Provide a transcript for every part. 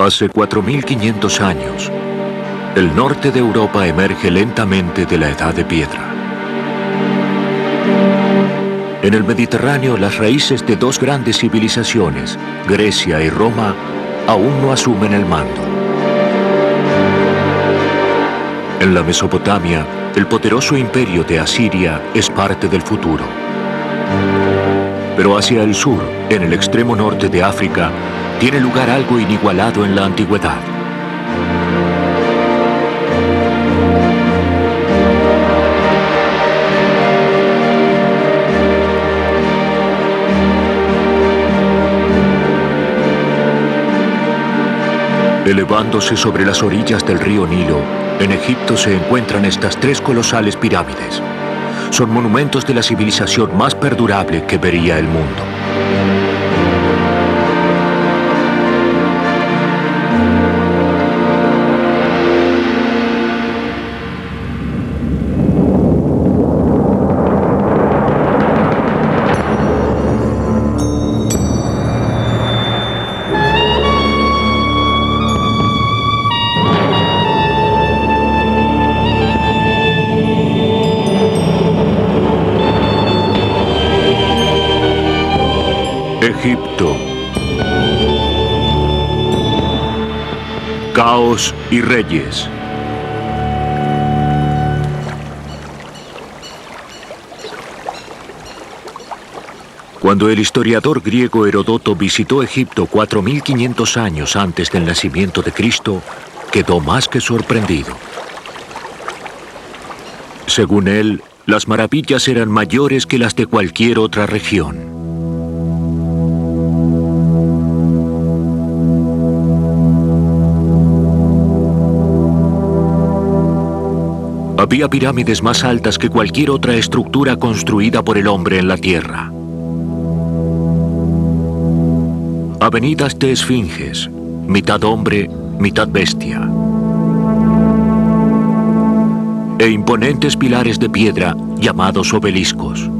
Hace 4500 años, el norte de Europa emerge lentamente de la Edad de Piedra. En el Mediterráneo, las raíces de dos grandes civilizaciones, Grecia y Roma, aún no asumen el mando. En la Mesopotamia, el poderoso imperio de Asiria es parte del futuro. Pero hacia el sur, en el extremo norte de África, tiene lugar algo inigualado en la antigüedad. Elevándose sobre las orillas del río Nilo, en Egipto se encuentran estas tres colosales pirámides. Son monumentos de la civilización más perdurable que vería el mundo. Egipto. Caos y reyes. Cuando el historiador griego Heródoto visitó Egipto 4500 años antes del nacimiento de Cristo, quedó más que sorprendido. Según él, las maravillas eran mayores que las de cualquier otra región. Había pirámides más altas que cualquier otra estructura construida por el hombre en la tierra. Avenidas de esfinges, mitad hombre, mitad bestia. E imponentes pilares de piedra llamados obeliscos.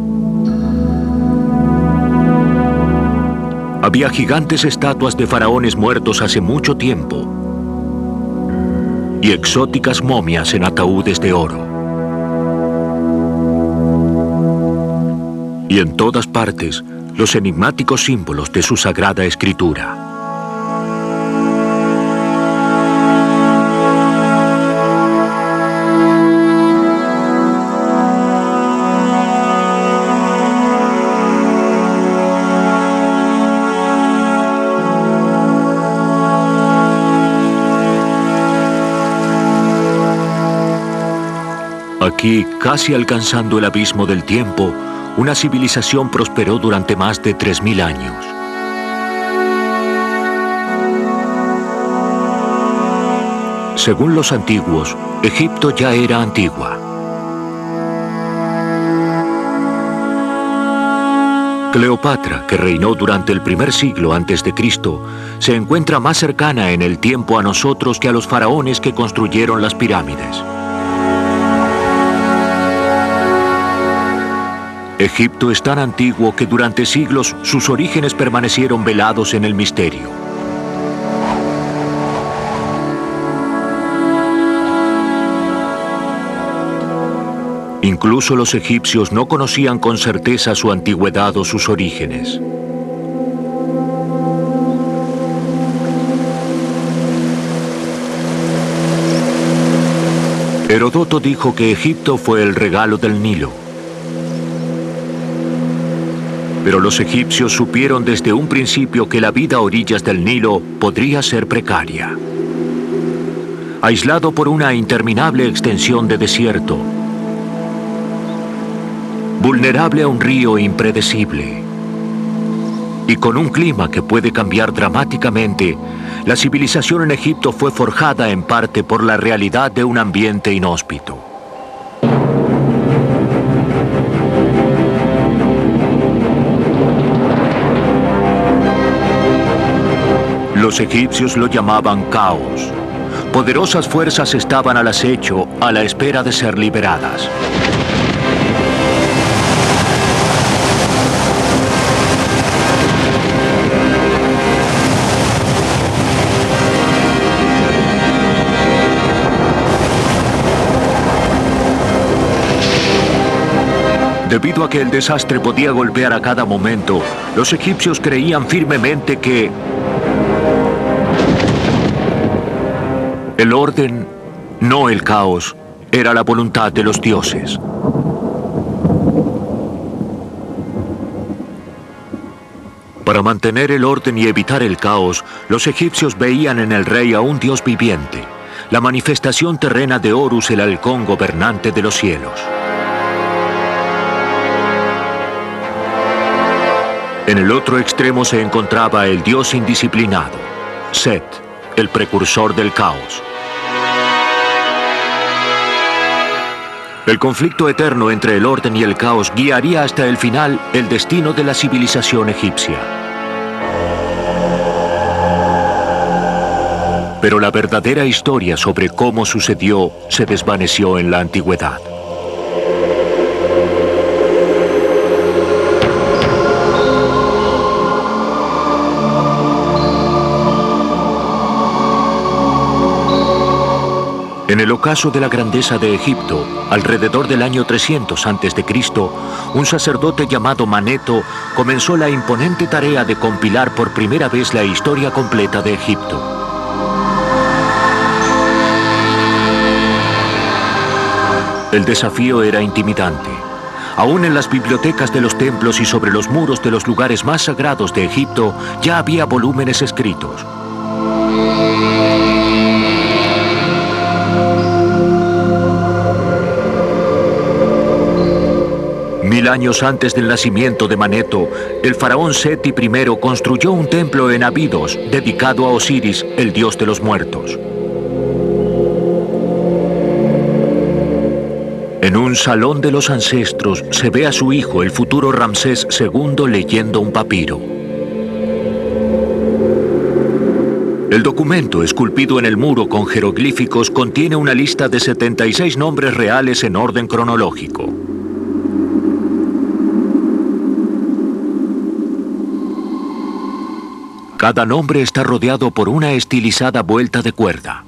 Había gigantes estatuas de faraones muertos hace mucho tiempo y exóticas momias en ataúdes de oro. Y en todas partes, los enigmáticos símbolos de su sagrada escritura. Aquí, casi alcanzando el abismo del tiempo, una civilización prosperó durante más de 3000 años. Según los antiguos, Egipto ya era antigua. Cleopatra, que reinó durante el primer siglo antes de Cristo, se encuentra más cercana en el tiempo a nosotros que a los faraones que construyeron las pirámides. Egipto es tan antiguo que durante siglos sus orígenes permanecieron velados en el misterio. Incluso los egipcios no conocían con certeza su antigüedad o sus orígenes. Heródoto dijo que Egipto fue el regalo del Nilo. Pero los egipcios supieron desde un principio que la vida a orillas del Nilo podría ser precaria. Aislado por una interminable extensión de desierto, vulnerable a un río impredecible, y con un clima que puede cambiar dramáticamente, la civilización en Egipto fue forjada en parte por la realidad de un ambiente inhóspito. Los egipcios lo llamaban caos. Poderosas fuerzas estaban al acecho, a la espera de ser liberadas. Debido a que el desastre podía golpear a cada momento, los egipcios creían firmemente que el orden, no el caos, era la voluntad de los dioses. Para mantener el orden y evitar el caos, los egipcios veían en el rey a un dios viviente, la manifestación terrena de Horus, el halcón gobernante de los cielos. En el otro extremo se encontraba el dios indisciplinado, Set, el precursor del caos. El conflicto eterno entre el orden y el caos guiaría hasta el final el destino de la civilización egipcia. Pero la verdadera historia sobre cómo sucedió se desvaneció en la antigüedad. En el ocaso de la grandeza de Egipto, alrededor del año 300 a.C., un sacerdote llamado Maneto comenzó la imponente tarea de compilar por primera vez la historia completa de Egipto. El desafío era intimidante. Aún en las bibliotecas de los templos y sobre los muros de los lugares más sagrados de Egipto ya había volúmenes escritos. Mil años antes del nacimiento de Maneto, el faraón Seti I construyó un templo en Abidos dedicado a Osiris, el dios de los muertos. En un salón de los ancestros se ve a su hijo, el futuro Ramsés II, leyendo un papiro. El documento, esculpido en el muro con jeroglíficos, contiene una lista de 76 nombres reales en orden cronológico. Cada nombre está rodeado por una estilizada vuelta de cuerda.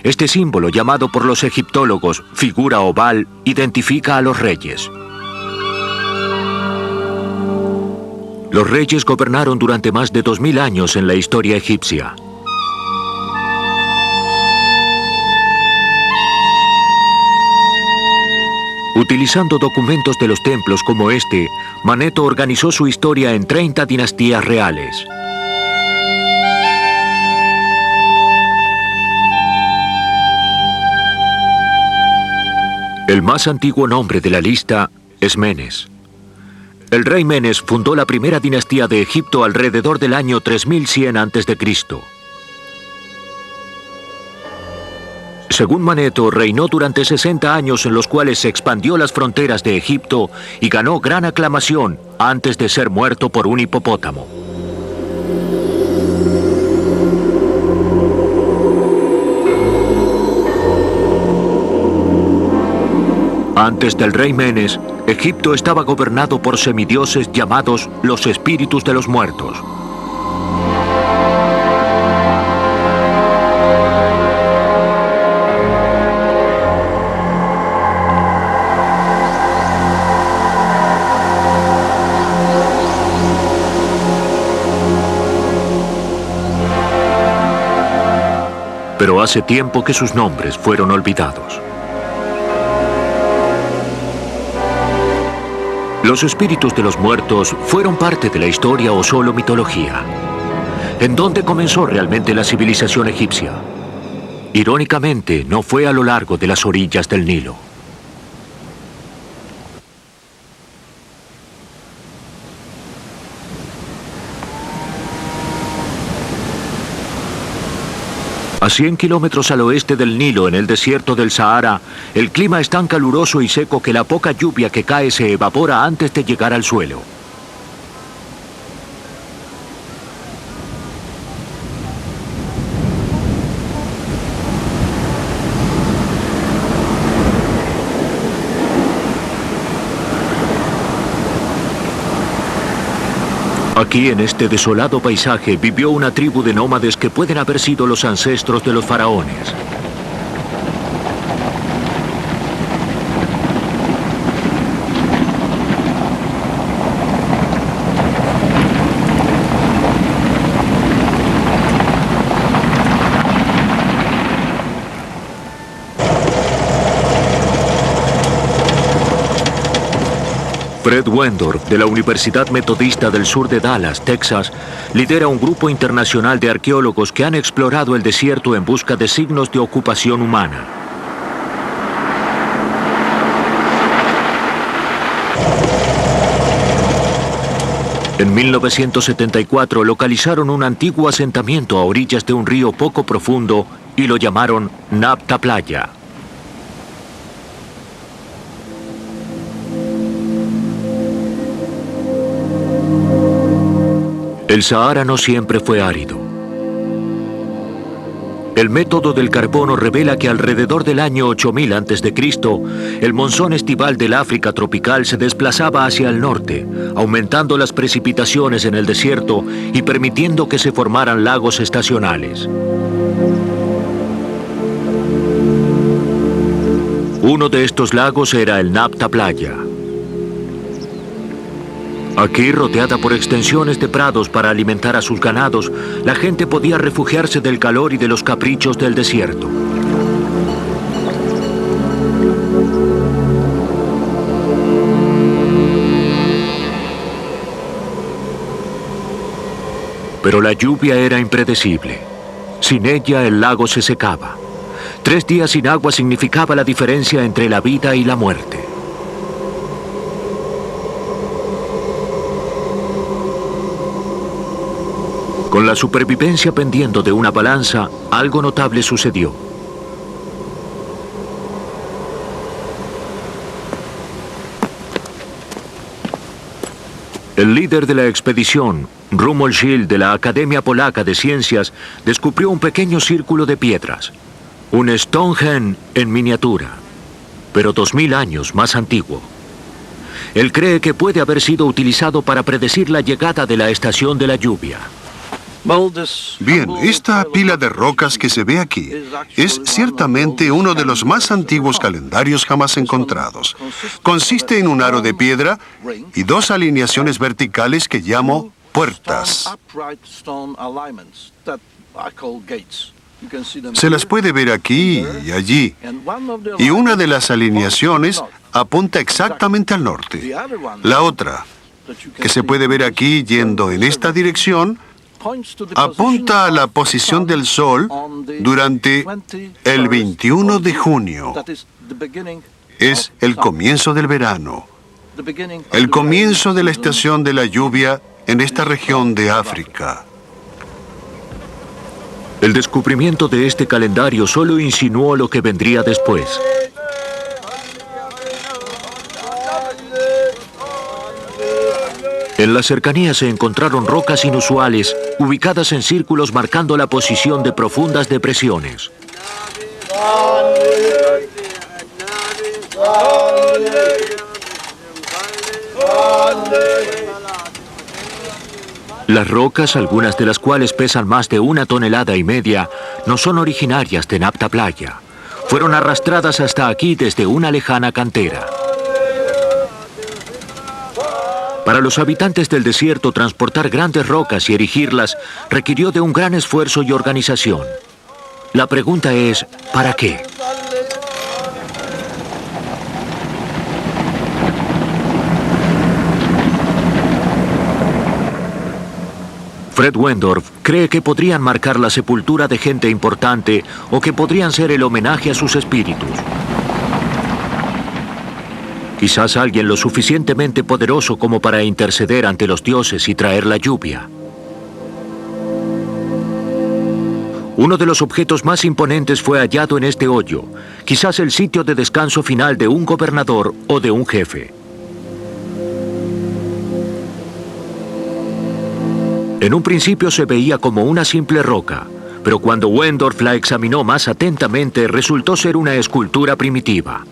Este símbolo, llamado por los egiptólogos figura oval, identifica a los reyes. Los reyes gobernaron durante más de 2000 años en la historia egipcia. Utilizando documentos de los templos como este, Maneto organizó su historia en 30 dinastías reales. El más antiguo nombre de la lista es Menes. El rey Menes fundó la primera dinastía de Egipto alrededor del año 3100 a.C. Según Maneto, reinó durante 60 años en los cuales se expandió las fronteras de Egipto y ganó gran aclamación antes de ser muerto por un hipopótamo. Antes del rey Menes, Egipto estaba gobernado por semidioses llamados los espíritus de los muertos. Pero hace tiempo que sus nombres fueron olvidados. ¿Los espíritus de los muertos fueron parte de la historia o solo mitología? ¿En dónde comenzó realmente la civilización egipcia? Irónicamente, no fue a lo largo de las orillas del Nilo. A 100 kilómetros al oeste del Nilo, en el desierto del Sahara, el clima es tan caluroso y seco que la poca lluvia que cae se evapora antes de llegar al suelo. Aquí, en este desolado paisaje, vivió una tribu de nómades que pueden haber sido los ancestros de los faraones. Fred Wendorf, de la Universidad Metodista del sur de Dallas, Texas, lidera un grupo internacional de arqueólogos que han explorado el desierto en busca de signos de ocupación humana. En 1974 localizaron un antiguo asentamiento a orillas de un río poco profundo y lo llamaron Nabta Playa. El Sahara no siempre fue árido. El método del carbono revela que alrededor del año 8000 a.C., el monzón estival del África tropical se desplazaba hacia el norte, aumentando las precipitaciones en el desierto y permitiendo que se formaran lagos estacionales. Uno de estos lagos era el Nabta Playa. Aquí, rodeada por extensiones de prados para alimentar a sus ganados, la gente podía refugiarse del calor y de los caprichos del desierto. Pero la lluvia era impredecible. Sin ella, el lago se secaba. 3 días sin agua significaba la diferencia entre la vida y la muerte. Con la supervivencia pendiendo de una balanza, algo notable sucedió. El líder de la expedición, Romuald Schild, de la Academia Polaca de Ciencias, descubrió un pequeño círculo de piedras, un Stonehenge en miniatura, pero 2000 años más antiguo. Él cree que puede haber sido utilizado para predecir la llegada de la estación de la lluvia. Bien, esta pila de rocas que se ve aquí es ciertamente uno de los más antiguos calendarios jamás encontrados. Consiste en un aro de piedra y 2 alineaciones verticales que llamo puertas. Se las puede ver aquí y allí, y una de las alineaciones apunta exactamente al norte. La otra, que se puede ver aquí yendo en esta dirección, apunta a la posición del Sol durante el 21 de junio. Es el comienzo del verano, el comienzo de la estación de la lluvia en esta región de África. El descubrimiento de este calendario solo insinuó lo que vendría después. En la cercanía se encontraron rocas inusuales, ubicadas en círculos marcando la posición de profundas depresiones. Las rocas, algunas de las cuales pesan más de 1,5 toneladas, no son originarias de Nabta Playa. Fueron arrastradas hasta aquí desde una lejana cantera. Para los habitantes del desierto, transportar grandes rocas y erigirlas requirió de un gran esfuerzo y organización. La pregunta es, ¿para qué? Fred Wendorf cree que podrían marcar la sepultura de gente importante o que podrían ser el homenaje a sus espíritus. Quizás alguien lo suficientemente poderoso como para interceder ante los dioses y traer la lluvia. Uno de los objetos más imponentes fue hallado en este hoyo, quizás el sitio de descanso final de un gobernador o de un jefe. En un principio se veía como una simple roca, pero cuando Wendorf la examinó más atentamente, resultó ser una escultura primitiva.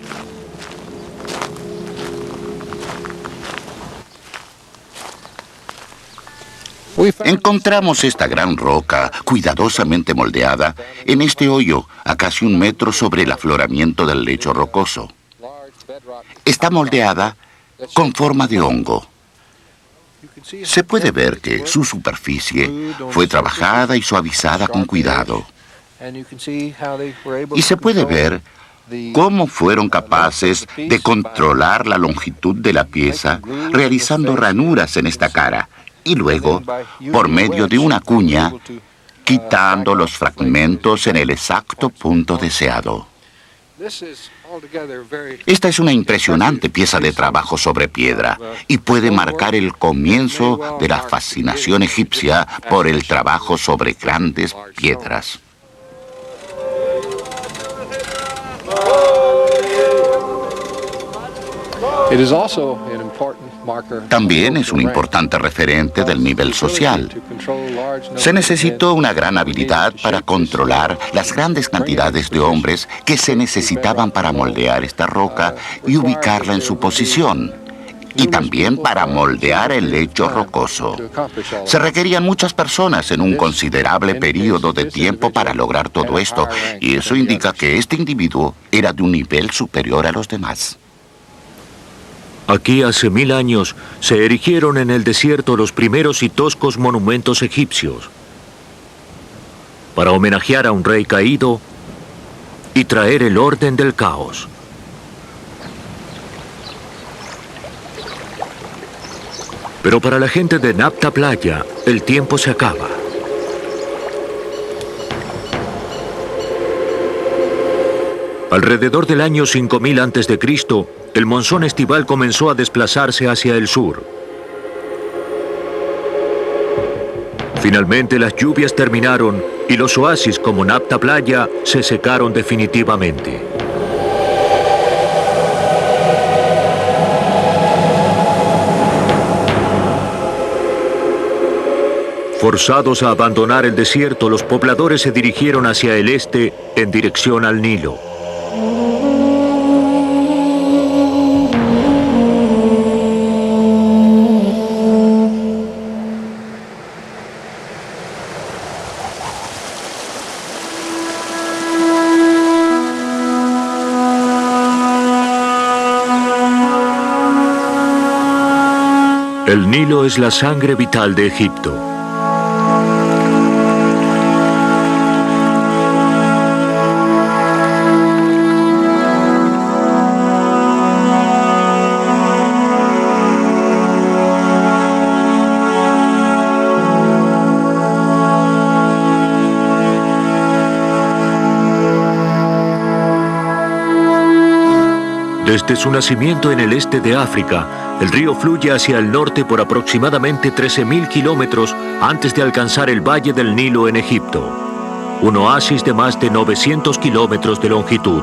Encontramos esta gran roca, cuidadosamente moldeada, en este hoyo, a casi 1 metro sobre el afloramiento del lecho rocoso. Está moldeada con forma de hongo. Se puede ver que su superficie fue trabajada y suavizada con cuidado. Y se puede ver cómo fueron capaces de controlar la longitud de la pieza realizando ranuras en esta cara y luego, por medio de una cuña, quitando los fragmentos en el exacto punto deseado. Esta es una impresionante pieza de trabajo sobre piedra y puede marcar el comienzo de la fascinación egipcia por el trabajo sobre grandes piedras. También es un importante referente del nivel social. Se necesitó una gran habilidad para controlar las grandes cantidades de hombres que se necesitaban para moldear esta roca y ubicarla en su posición, y también para moldear el lecho rocoso. Se requerían muchas personas en un considerable periodo de tiempo para lograr todo esto, y eso indica que este individuo era de un nivel superior a los demás. Aquí hace 1000 años se erigieron en el desierto los primeros y toscos monumentos egipcios para homenajear a un rey caído y traer el orden del caos. Pero para la gente de Napta Playa, el tiempo se acaba. Alrededor del año 5000 a.C., el monzón estival comenzó a desplazarse hacia el sur. Finalmente las lluvias terminaron y los oasis como Napta Playa se secaron definitivamente. Forzados a abandonar el desierto, los pobladores se dirigieron hacia el este en dirección al Nilo. El Nilo es la sangre vital de Egipto. Desde su nacimiento en el este de África, el río fluye hacia el norte por aproximadamente 13.000 kilómetros antes de alcanzar el Valle del Nilo en Egipto, un oasis de más de 900 kilómetros de longitud.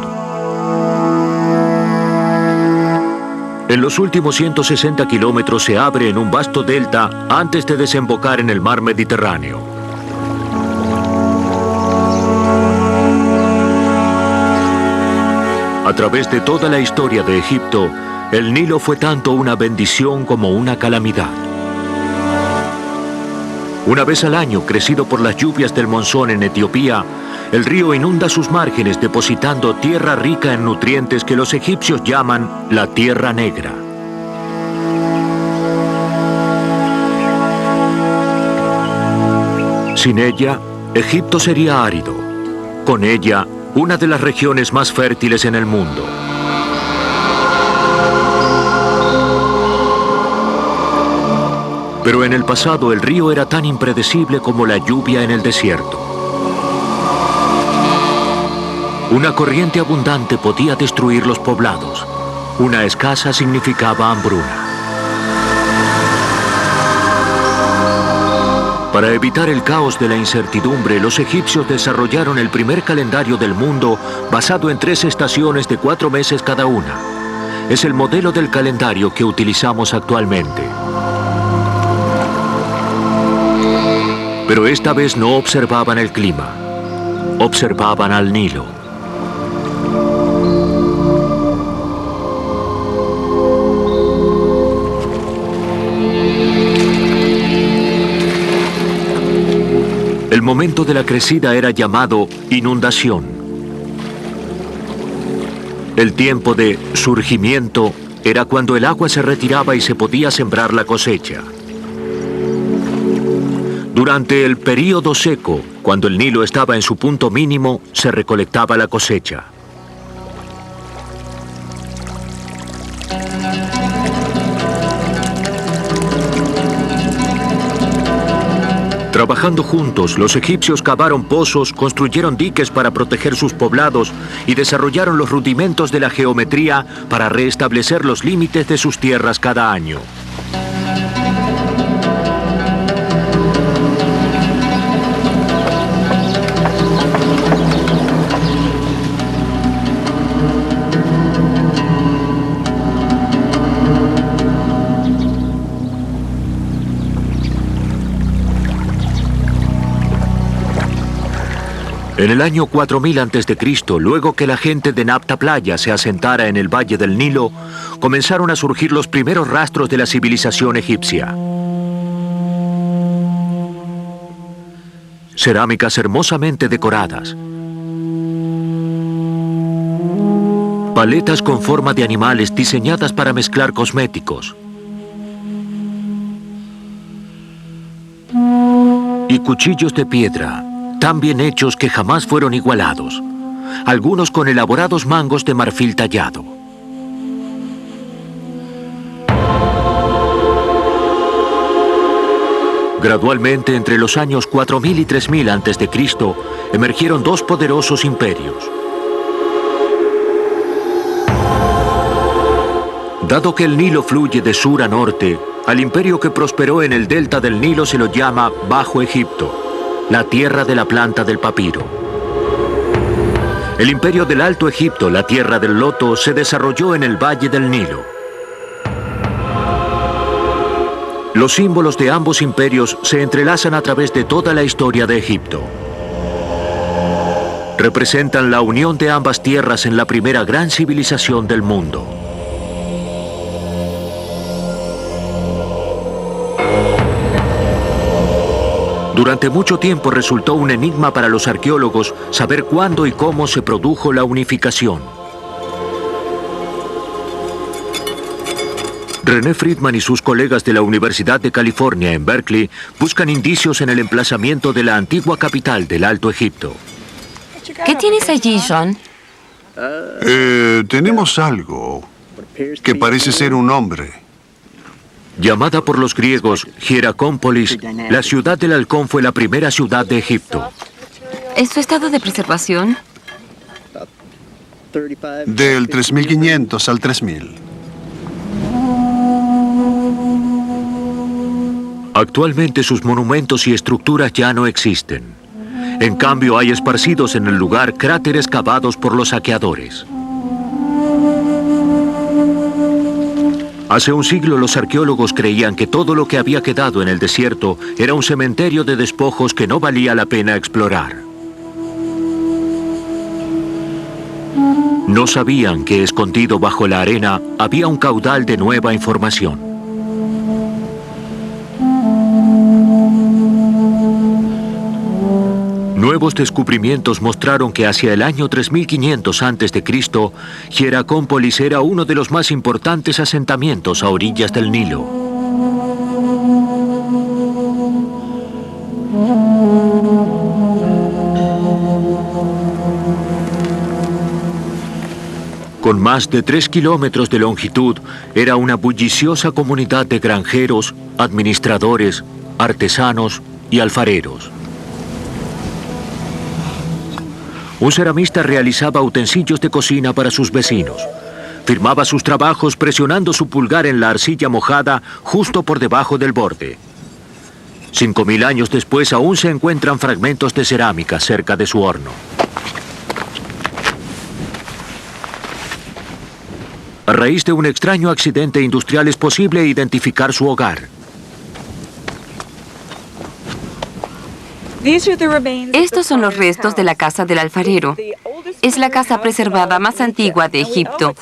En los últimos 160 kilómetros se abre en un vasto delta antes de desembocar en el mar Mediterráneo. A través de toda la historia de Egipto, el Nilo fue tanto una bendición como una calamidad. Una vez al año, crecido por las lluvias del monzón en Etiopía, el río inunda sus márgenes depositando tierra rica en nutrientes que los egipcios llaman la Tierra Negra. Sin ella, Egipto sería árido. Con ella, una de las regiones más fértiles en el mundo. Pero en el pasado el río era tan impredecible como la lluvia en el desierto. Una corriente abundante podía destruir los poblados. Una escasa significaba hambruna. Para evitar el caos de la incertidumbre, los egipcios desarrollaron el primer calendario del mundo basado en 3 estaciones de 4 meses cada una. Es el modelo del calendario que utilizamos actualmente. Pero esta vez no observaban el clima, observaban al Nilo. El momento de la crecida era llamado inundación. El tiempo de surgimiento era cuando el agua se retiraba y se podía sembrar la cosecha. Durante el período seco, cuando el Nilo estaba en su punto mínimo, se recolectaba la cosecha. Trabajando juntos, los egipcios cavaron pozos, construyeron diques para proteger sus poblados y desarrollaron los rudimentos de la geometría para restablecer los límites de sus tierras cada año. En el año 4000 a.C., luego que la gente de Napta Playa se asentara en el valle del Nilo, comenzaron a surgir los primeros rastros de la civilización egipcia. Cerámicas hermosamente decoradas, paletas con forma de animales diseñadas para mezclar cosméticos y cuchillos de piedra, tan bien hechos que jamás fueron igualados, algunos con elaborados mangos de marfil tallado. Gradualmente, entre los años 4000 y 3000 a.C., emergieron dos poderosos imperios. Dado que el Nilo fluye de sur a norte, al imperio que prosperó en el delta del Nilo se lo llama Bajo Egipto, la tierra de la planta del papiro. El imperio del Alto Egipto, la tierra del loto, se desarrolló en el valle del Nilo. Los símbolos de ambos imperios se entrelazan a través de toda la historia de Egipto. Representan la unión de ambas tierras en la primera gran civilización del mundo. Durante mucho tiempo resultó un enigma para los arqueólogos saber cuándo y cómo se produjo la unificación. René Friedman y sus colegas de la Universidad de California en Berkeley buscan indicios en el emplazamiento de la antigua capital del Alto Egipto. ¿Qué tienes allí, John? Tenemos algo que parece ser un hombre. Llamada por los griegos Hieracómpolis, la ciudad del halcón fue la primera ciudad de Egipto. ¿Es su estado de preservación? Del 3500 al 3000. Actualmente sus monumentos y estructuras ya no existen. En cambio, hay esparcidos en el lugar cráteres cavados por los saqueadores. Hace un siglo los arqueólogos creían que todo lo que había quedado en el desierto era un cementerio de despojos que no valía la pena explorar. No sabían que escondido bajo la arena había un caudal de nueva información. Nuevos descubrimientos mostraron que hacia el año 3500 a.C., Hieracómpolis era uno de los más importantes asentamientos a orillas del Nilo. Con más de 3 kilómetros de longitud, era una bulliciosa comunidad de granjeros, administradores, artesanos y alfareros. Un ceramista realizaba utensilios de cocina para sus vecinos. Firmaba sus trabajos presionando su pulgar en la arcilla mojada justo por debajo del borde. 5000 años después aún se encuentran fragmentos de cerámica cerca de su horno. A raíz de un extraño accidente industrial es posible identificar su hogar. Estos son los restos de la casa del alfarero. Es la casa preservada más antigua de Egipto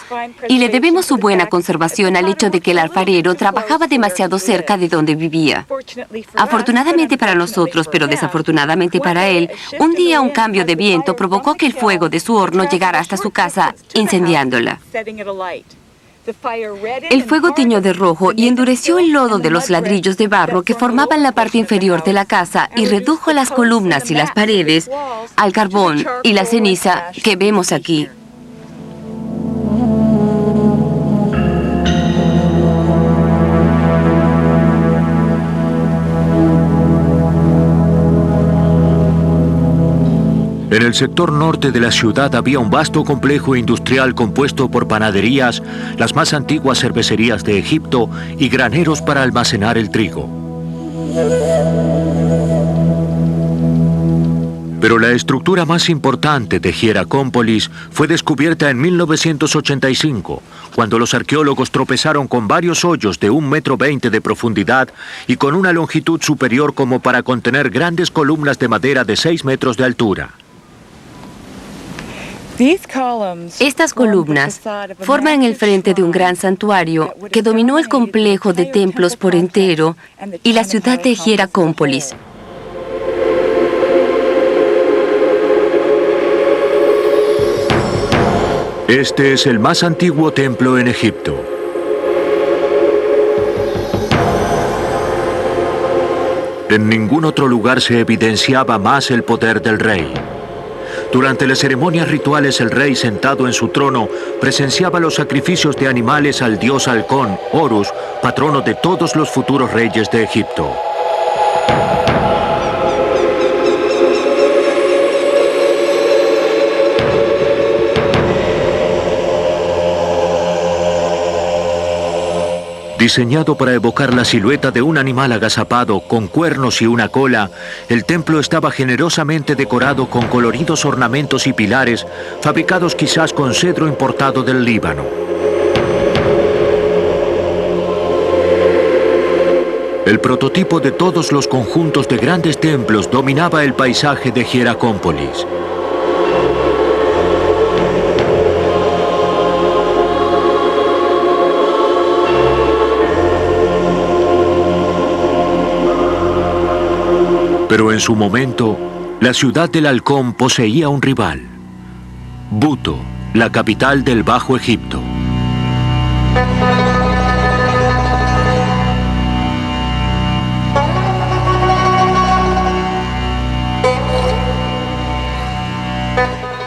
y le debemos su buena conservación al hecho de que el alfarero trabajaba demasiado cerca de donde vivía. Afortunadamente para nosotros, pero desafortunadamente para él, un día un cambio de viento provocó que el fuego de su horno llegara hasta su casa, incendiándola. El fuego tiñó de rojo y endureció el lodo de los ladrillos de barro que formaban la parte inferior de la casa y redujo las columnas y las paredes al carbón y la ceniza que vemos aquí. En el sector norte de la ciudad había un vasto complejo industrial compuesto por panaderías, las más antiguas cervecerías de Egipto y graneros para almacenar el trigo. Pero la estructura más importante de Hieracómpolis fue descubierta en 1985, cuando los arqueólogos tropezaron con varios hoyos de 1,20 metros de profundidad y con una longitud superior como para contener grandes columnas de madera de 6 metros de altura. Estas columnas forman el frente de un gran santuario que dominó el complejo de templos por entero y la ciudad de Hieracómpolis. Este es el más antiguo templo en Egipto. En ningún otro lugar se evidenciaba más el poder del rey. Durante las ceremonias rituales, el rey, sentado en su trono, presenciaba los sacrificios de animales al dios halcón, Horus, patrono de todos los futuros reyes de Egipto. Diseñado para evocar la silueta de un animal agazapado con cuernos y una cola, el templo estaba generosamente decorado con coloridos ornamentos y pilares fabricados quizás con cedro importado del Líbano. El prototipo de todos los conjuntos de grandes templos dominaba el paisaje de Hieracómpolis. Pero en su momento, la ciudad del halcón poseía un rival: Buto, la capital del Bajo Egipto.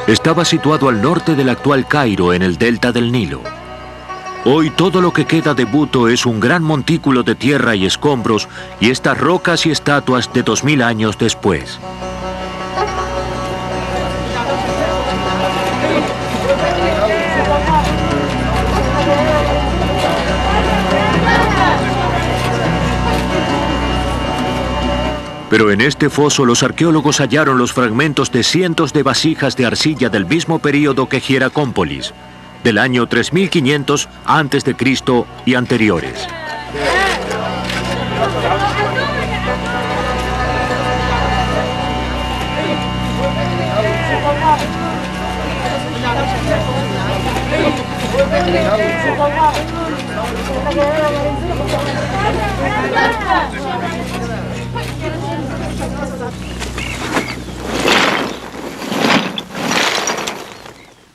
Estaba situado al norte del actual Cairo, en el delta del Nilo. Hoy todo lo que queda de Buto es un gran montículo de tierra y escombros y estas rocas y estatuas de 2000 años después. Pero en este foso los arqueólogos hallaron los fragmentos de cientos de vasijas de arcilla del mismo período que Hieracómpolis, del año 3500 a.C. y anteriores.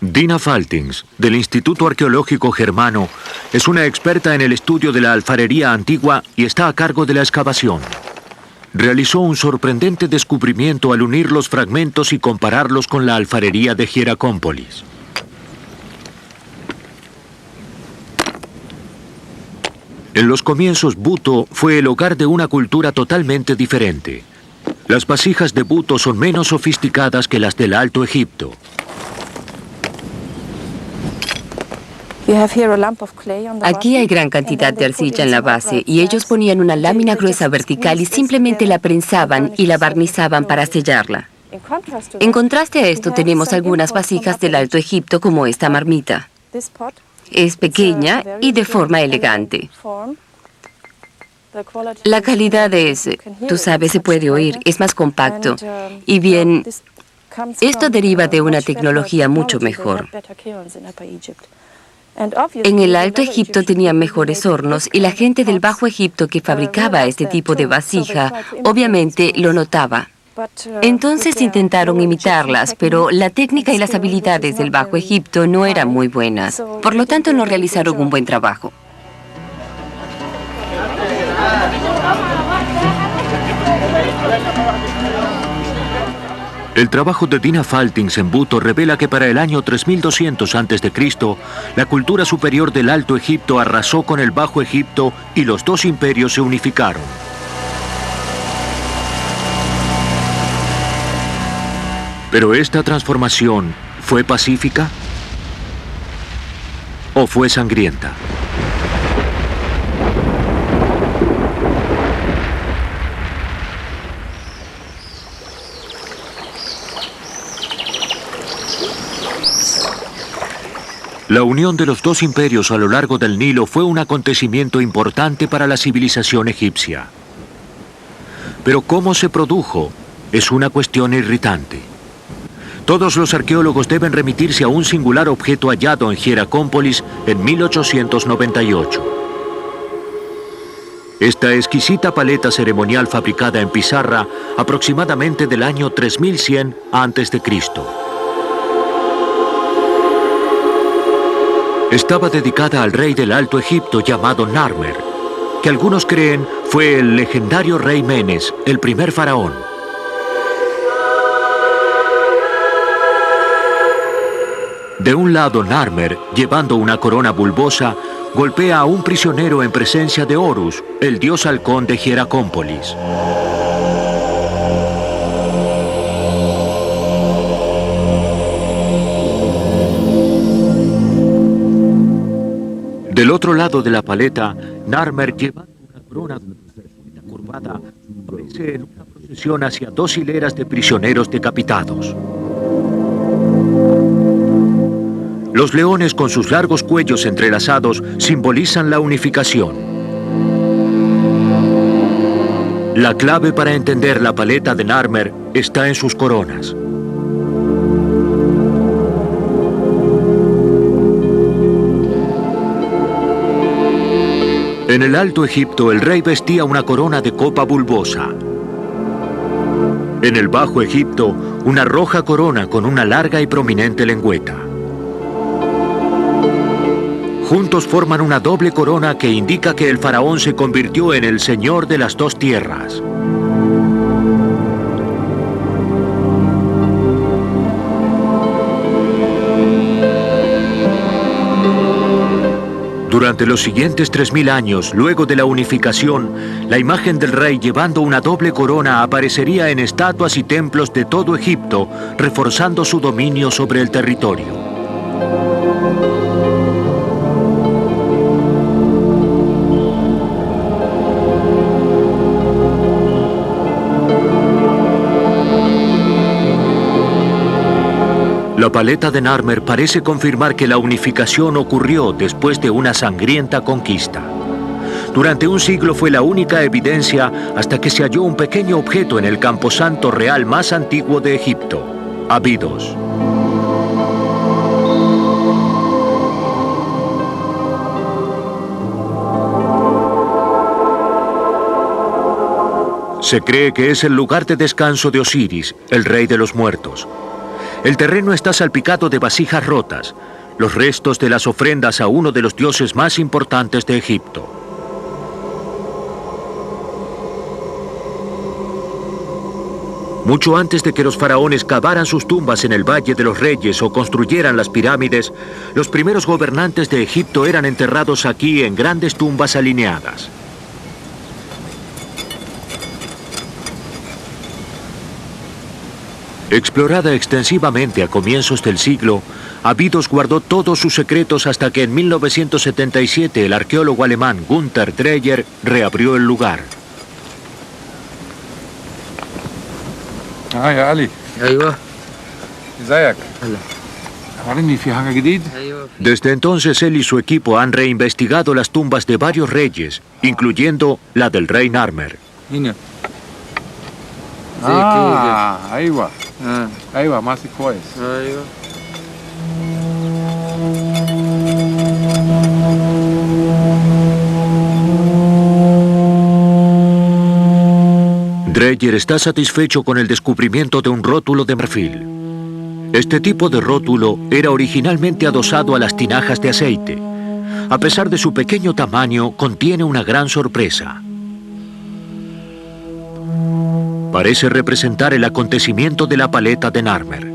Dina Faltings, del Instituto Arqueológico Germano, es una experta en el estudio de la alfarería antigua y está a cargo de la excavación. Realizó un sorprendente descubrimiento al unir los fragmentos y compararlos con la alfarería de Hieracómpolis. En los comienzos, Buto fue el hogar de una cultura totalmente diferente. Las vasijas de Buto son menos sofisticadas que las del Alto Egipto. Aquí hay gran cantidad de arcilla en la base y ellos ponían una lámina gruesa vertical y simplemente la prensaban y la barnizaban para sellarla. En contraste a esto tenemos algunas vasijas del Alto Egipto como esta marmita. Es pequeña y de forma elegante. La calidad es, tú sabes, se puede oír, es más compacto. Y bien, esto deriva de una tecnología mucho mejor. En el Alto Egipto tenían mejores hornos y la gente del Bajo Egipto que fabricaba este tipo de vasija obviamente lo notaba. Entonces intentaron imitarlas, pero la técnica y las habilidades del Bajo Egipto no eran muy buenas. Por lo tanto, no realizaron un buen trabajo. El trabajo de Dina Faltings en Buto revela que para el año 3200 a.C., la cultura superior del Alto Egipto arrasó con el Bajo Egipto y los dos imperios se unificaron. Pero esta transformación, ¿fue pacífica? ¿O fue sangrienta? La unión de los dos imperios a lo largo del Nilo fue un acontecimiento importante para la civilización egipcia. Pero cómo se produjo es una cuestión irritante. Todos los arqueólogos deben remitirse a un singular objeto hallado en Hieracómpolis en 1898. Esta exquisita paleta ceremonial fabricada en pizarra aproximadamente del año 3100 a.C. Estaba dedicada al rey del Alto Egipto llamado Narmer, que algunos creen fue el legendario rey Menes, el primer faraón. De un lado, Narmer, llevando una corona bulbosa, golpea a un prisionero en presencia de Horus, el dios halcón de Hieracómpolis. Del otro lado de la paleta, Narmer, llevando una corona curvada, aparece en una procesión hacia dos hileras de prisioneros decapitados. Los leones con sus largos cuellos entrelazados simbolizan la unificación. La clave para entender la paleta de Narmer está en sus coronas. En el Alto Egipto, el rey vestía una corona de copa bulbosa. En el Bajo Egipto, una roja corona con una larga y prominente lengüeta. Juntos forman una doble corona que indica que el faraón se convirtió en el señor de las dos tierras. Durante los siguientes 3000 años, luego de la unificación, la imagen del rey llevando una doble corona aparecería en estatuas y templos de todo Egipto, reforzando su dominio sobre el territorio. La paleta de Narmer parece confirmar que la unificación ocurrió después de una sangrienta conquista. Durante un siglo fue la única evidencia hasta que se halló un pequeño objeto en el camposanto real más antiguo de Egipto, Abidos. Se cree que es el lugar de descanso de Osiris, el rey de los muertos. El terreno está salpicado de vasijas rotas, los restos de las ofrendas a uno de los dioses más importantes de Egipto. Mucho antes de que los faraones cavaran sus tumbas en el Valle de los Reyes o construyeran las pirámides, los primeros gobernantes de Egipto eran enterrados aquí en grandes tumbas alineadas. Explorada extensivamente a comienzos del siglo, Abidos guardó todos sus secretos hasta que en 1977 el arqueólogo alemán Günther Dreyer reabrió el lugar. يا علي ايوه ازيك عارفني في حاجه جديد Desde entonces él y su equipo han reinvestigado las tumbas de varios reyes, incluyendo la del rey Narmer. هنا زي كده ايوه اه ايوه ماسك كويس ايوه Dreyer está satisfecho con el descubrimiento de un rótulo de marfil. Este tipo de rótulo era originalmente adosado a las tinajas de aceite. A pesar de su pequeño tamaño, contiene una gran sorpresa. Parece representar el acontecimiento de la paleta de Narmer.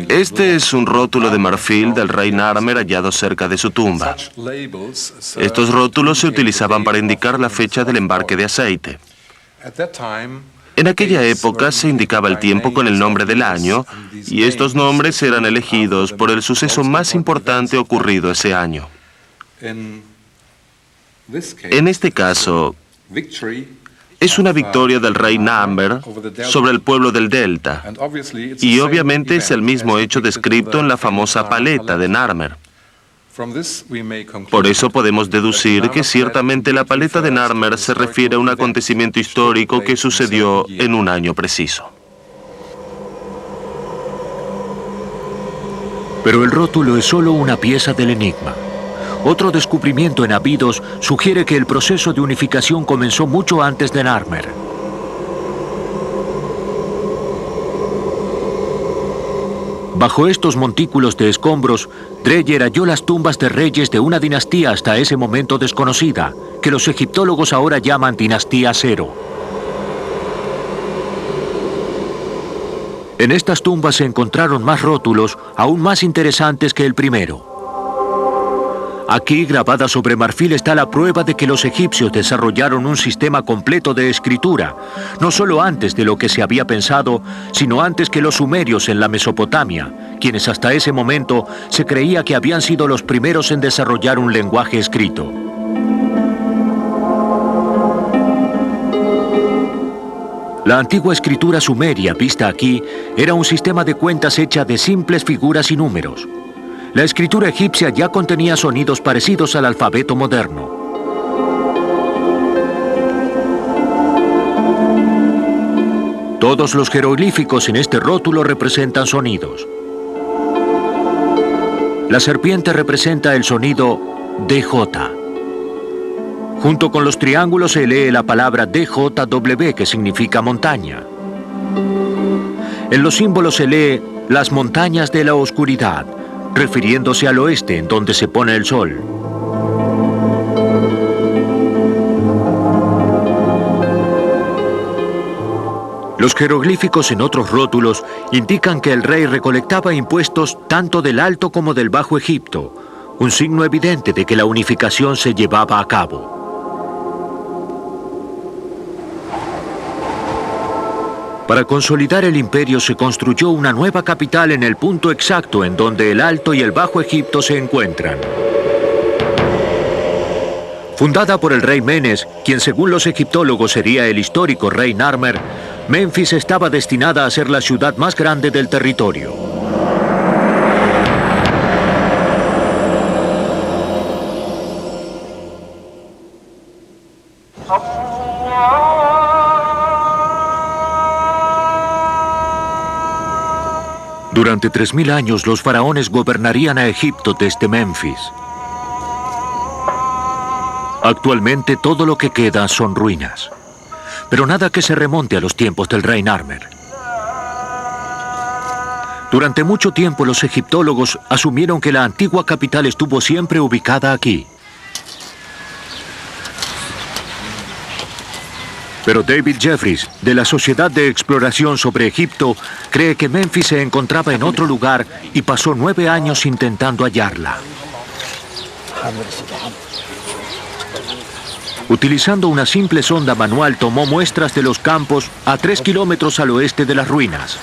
Este es un rótulo de marfil del rey Narmer hallado cerca de su tumba. Estos rótulos se utilizaban para indicar la fecha del embarque de aceite. En aquella época se indicaba el tiempo con el nombre del año, y estos nombres eran elegidos por el suceso más importante ocurrido ese año. En este caso, es una victoria del rey Narmer sobre el pueblo del Delta, y obviamente es el mismo hecho descrito en la famosa paleta de Narmer. Por eso podemos deducir que ciertamente la paleta de Narmer se refiere a un acontecimiento histórico que sucedió en un año preciso. Pero el rótulo es solo una pieza del enigma. Otro descubrimiento en Abidos sugiere que el proceso de unificación comenzó mucho antes de Narmer. Bajo estos montículos de escombros, Dreyer halló las tumbas de reyes de una dinastía hasta ese momento desconocida, que los egiptólogos ahora llaman Dinastía Cero. En estas tumbas se encontraron más rótulos, aún más interesantes que el primero. Aquí, grabada sobre marfil, está la prueba de que los egipcios desarrollaron un sistema completo de escritura, no solo antes de lo que se había pensado, sino antes que los sumerios en la Mesopotamia, quienes hasta ese momento se creía que habían sido los primeros en desarrollar un lenguaje escrito. La antigua escritura sumeria, vista aquí, era un sistema de cuentas hecha de simples figuras y números. La escritura egipcia ya contenía sonidos parecidos al alfabeto moderno. Todos los jeroglíficos en este rótulo representan sonidos. La serpiente representa el sonido DJ. Junto con los triángulos se lee la palabra DJW, que significa montaña. En los símbolos se lee las montañas de la oscuridad, refiriéndose al oeste, en donde se pone el sol. Los jeroglíficos en otros rótulos indican que el rey recolectaba impuestos tanto del Alto como del Bajo Egipto, un signo evidente de que la unificación se llevaba a cabo. Para consolidar el imperio se construyó una nueva capital en el punto exacto en donde el Alto y el Bajo Egipto se encuentran. Fundada por el rey Menes, quien según los egiptólogos sería el histórico rey Narmer, Menfis estaba destinada a ser la ciudad más grande del territorio. Durante 3000 años los faraones gobernarían a Egipto desde Menfis. Actualmente todo lo que queda son ruinas, pero nada que se remonte a los tiempos del rey Narmer. Durante mucho tiempo los egiptólogos asumieron que la antigua capital estuvo siempre ubicada aquí. Pero David Jeffries, de la Sociedad de Exploración sobre Egipto, cree que Menfis se encontraba en otro lugar y pasó 9 años intentando hallarla. Utilizando una simple sonda manual, tomó muestras de los campos a 3 kilómetros al oeste de las ruinas.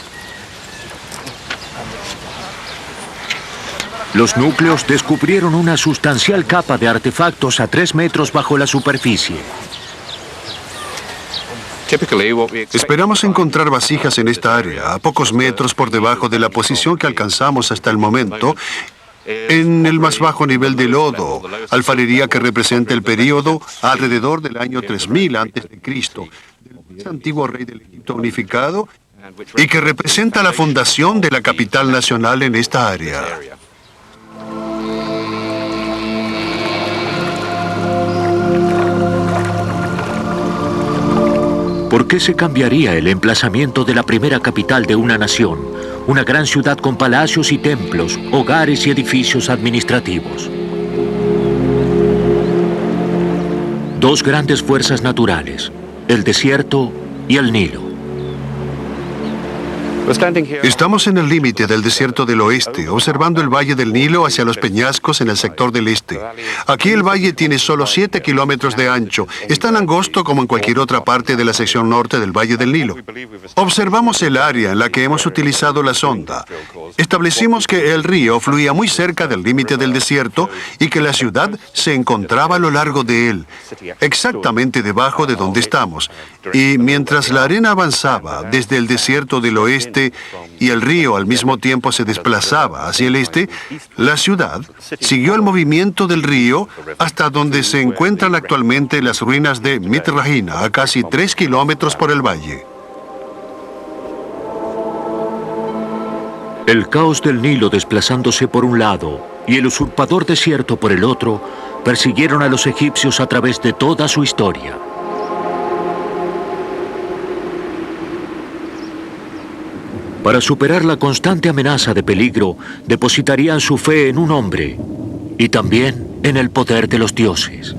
Los núcleos descubrieron una sustancial capa de artefactos a 3 metros bajo la superficie. Esperamos encontrar vasijas en esta área, a pocos metros por debajo de la posición que alcanzamos hasta el momento, en el más bajo nivel de lodo, alfarería que representa el período alrededor del año 3000 a.C., del más antiguo rey del Egipto unificado, y que representa la fundación de la capital nacional en esta área. ¿Por qué se cambiaría el emplazamiento de la primera capital de una nación, una gran ciudad con palacios y templos, hogares y edificios administrativos? Dos grandes fuerzas naturales, el desierto y el Nilo. Estamos en el límite del desierto del oeste, observando el valle del Nilo hacia los peñascos en el sector del este. Aquí el valle tiene solo 7 kilómetros de ancho. Es tan angosto como en cualquier otra parte de la sección norte del valle del Nilo. Observamos el área en la que hemos utilizado la sonda. Establecimos que el río fluía muy cerca del límite del desierto y que la ciudad se encontraba a lo largo de él, exactamente debajo de donde estamos. Y mientras la arena avanzaba desde el desierto del oeste y el río al mismo tiempo se desplazaba hacia el este, la ciudad siguió el movimiento del río hasta donde se encuentran actualmente las ruinas de Mitrahina, a casi 3 kilómetros por el valle. El caos del Nilo desplazándose por un lado y el usurpador desierto por el otro persiguieron a los egipcios a través de toda su historia. Para superar la constante amenaza de peligro, depositarían su fe en un hombre y también en el poder de los dioses.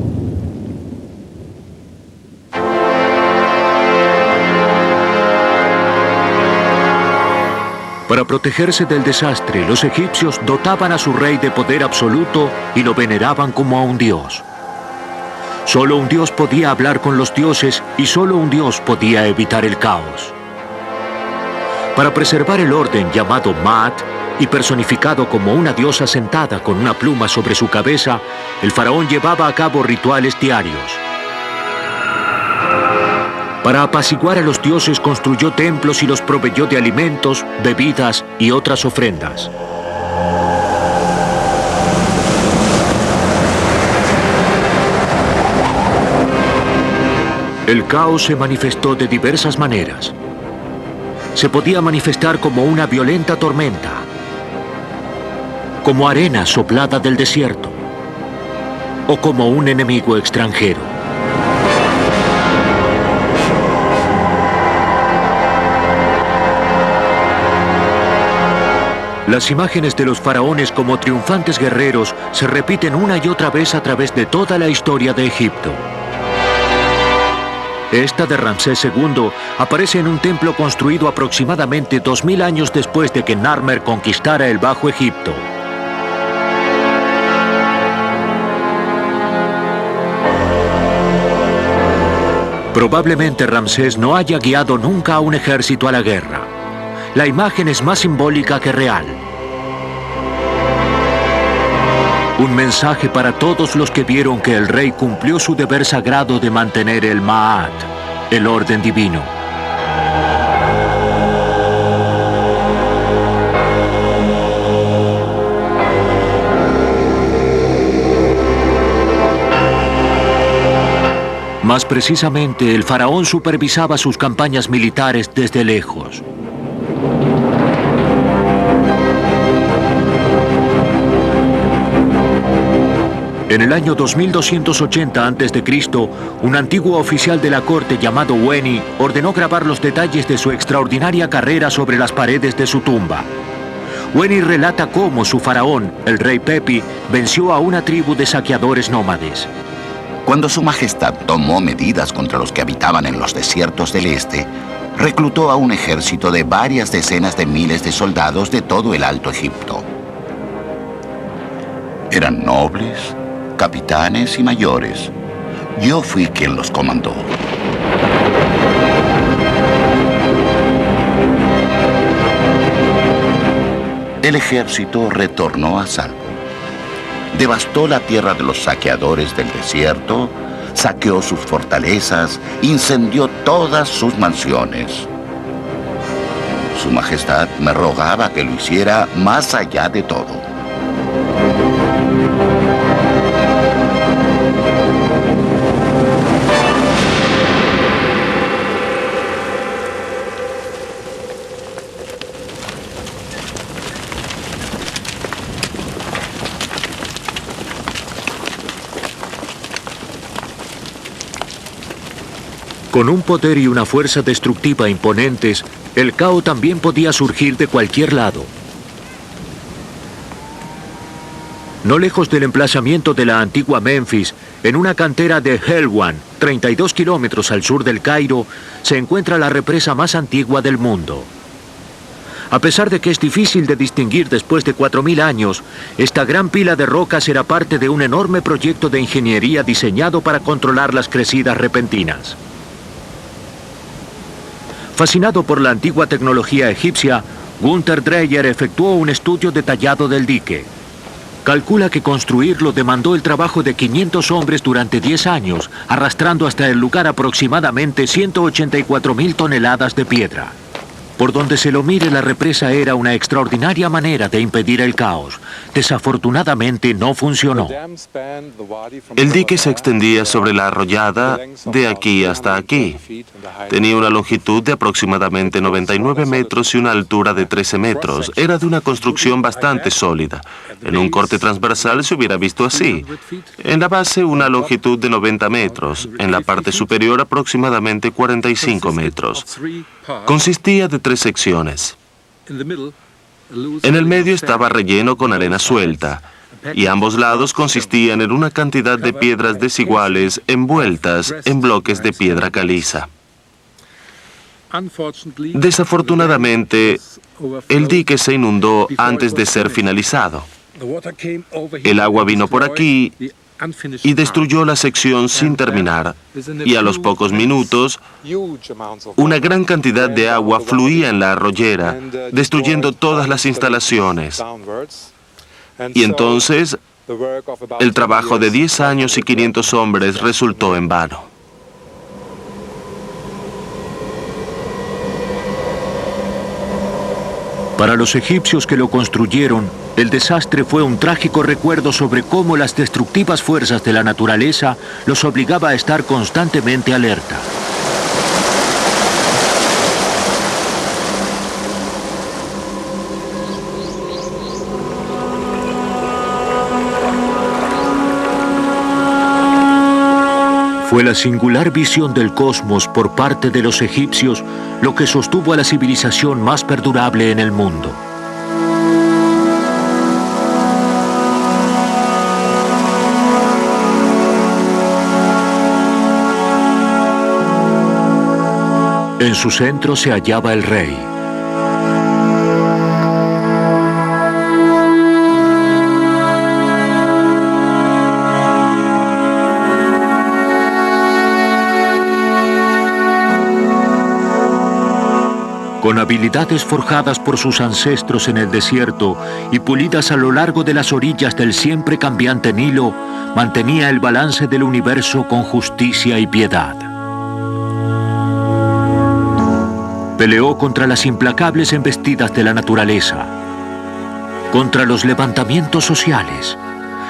Para protegerse del desastre, los egipcios dotaban a su rey de poder absoluto y lo veneraban como a un dios. Solo un dios podía hablar con los dioses y solo un dios podía evitar el caos. Para preservar el orden llamado Maat y personificado como una diosa sentada con una pluma sobre su cabeza, el faraón llevaba a cabo rituales diarios. Para apaciguar a los dioses construyó templos y los proveyó de alimentos, bebidas y otras ofrendas. El caos se manifestó de diversas maneras. Se podía manifestar como una violenta tormenta, como arena soplada del desierto, o como un enemigo extranjero. Las imágenes de los faraones como triunfantes guerreros se repiten una y otra vez a través de toda la historia de Egipto. Esta de Ramsés II aparece en un templo construido aproximadamente 2000 años después de que Narmer conquistara el Bajo Egipto. Probablemente Ramsés no haya guiado nunca a un ejército a la guerra. La imagen es más simbólica que real. Un mensaje para todos los que vieron que el rey cumplió su deber sagrado de mantener el Ma'at, el orden divino. Más precisamente, el faraón supervisaba sus campañas militares desde lejos. En el año 2280 a.C., un antiguo oficial de la corte llamado Weni ordenó grabar los detalles de su extraordinaria carrera sobre las paredes de su tumba. Weni relata cómo su faraón, el rey Pepi, venció a una tribu de saqueadores nómades. Cuando su majestad tomó medidas contra los que habitaban en los desiertos del este, reclutó a un ejército de varias decenas de miles de soldados de todo el Alto Egipto. Eran nobles, capitanes y mayores. Yo fui quien los comandó. El ejército retornó a salvo. Devastó la tierra de los saqueadores del desierto, saqueó sus fortalezas, incendió todas sus mansiones. Su majestad me rogaba que lo hiciera más allá de todo. Con un poder y una fuerza destructiva imponentes, el caos también podía surgir de cualquier lado. No lejos del emplazamiento de la antigua Memphis, en una cantera de Helwan, 32 kilómetros al sur del Cairo, se encuentra la represa más antigua del mundo. A pesar de que es difícil de distinguir después de 4.000 años, esta gran pila de rocas era parte de un enorme proyecto de ingeniería diseñado para controlar las crecidas repentinas. Fascinado por la antigua tecnología egipcia, Gunther Dreyer efectuó un estudio detallado del dique. Calcula que construirlo demandó el trabajo de 500 hombres durante 10 años, arrastrando hasta el lugar aproximadamente 184.000 toneladas de piedra. Por donde se lo mire, la represa era una extraordinaria manera de impedir el caos. Desafortunadamente no funcionó. El dique se extendía sobre la arroyada de aquí hasta aquí. Tenía una longitud de aproximadamente 99 metros y una altura de 13 metros. Era de una construcción bastante sólida. En un corte transversal se hubiera visto así. En la base una longitud de 90 metros. En la parte superior aproximadamente 45 metros. Consistía de 3 secciones. En el medio estaba relleno con arena suelta, y ambos lados consistían en una cantidad de piedras desiguales envueltas en bloques de piedra caliza. Desafortunadamente, el dique se inundó antes de ser finalizado. El agua vino por aquí y destruyó la sección sin terminar, y a los pocos minutos, una gran cantidad de agua fluía en la arroyera, destruyendo todas las instalaciones. Y entonces, el trabajo de 10 años y 500 hombres resultó en vano. Para los egipcios que lo construyeron, el desastre fue un trágico recuerdo sobre cómo las destructivas fuerzas de la naturaleza los obligaba a estar constantemente alerta. Fue la singular visión del cosmos por parte de los egipcios lo que sostuvo a la civilización más perdurable en el mundo. En su centro se hallaba el rey. Con habilidades forjadas por sus ancestros en el desierto y pulidas a lo largo de las orillas del siempre cambiante Nilo, mantenía el balance del universo con justicia y piedad. Peleó contra las implacables embestidas de la naturaleza, contra los levantamientos sociales,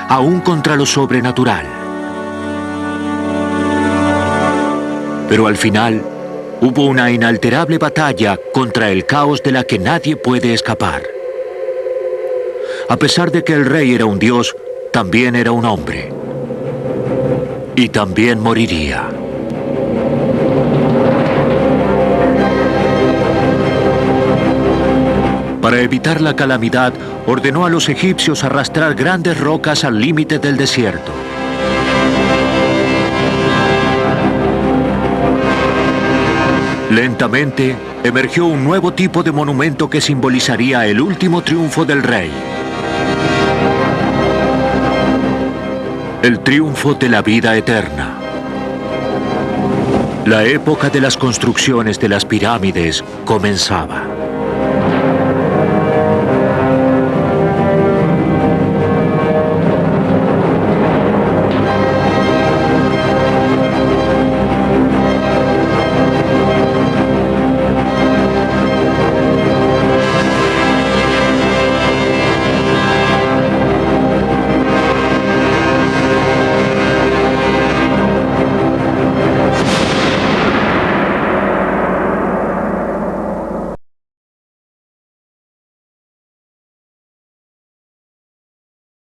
aún contra lo sobrenatural. Pero al final, hubo una inalterable batalla contra el caos de la que nadie puede escapar. A pesar de que el rey era un dios, también era un hombre. Y también moriría. Para evitar la calamidad, ordenó a los egipcios arrastrar grandes rocas al límite del desierto. Lentamente, emergió un nuevo tipo de monumento que simbolizaría el último triunfo del rey. El triunfo de la vida eterna. La época de las construcciones de las pirámides comenzaba.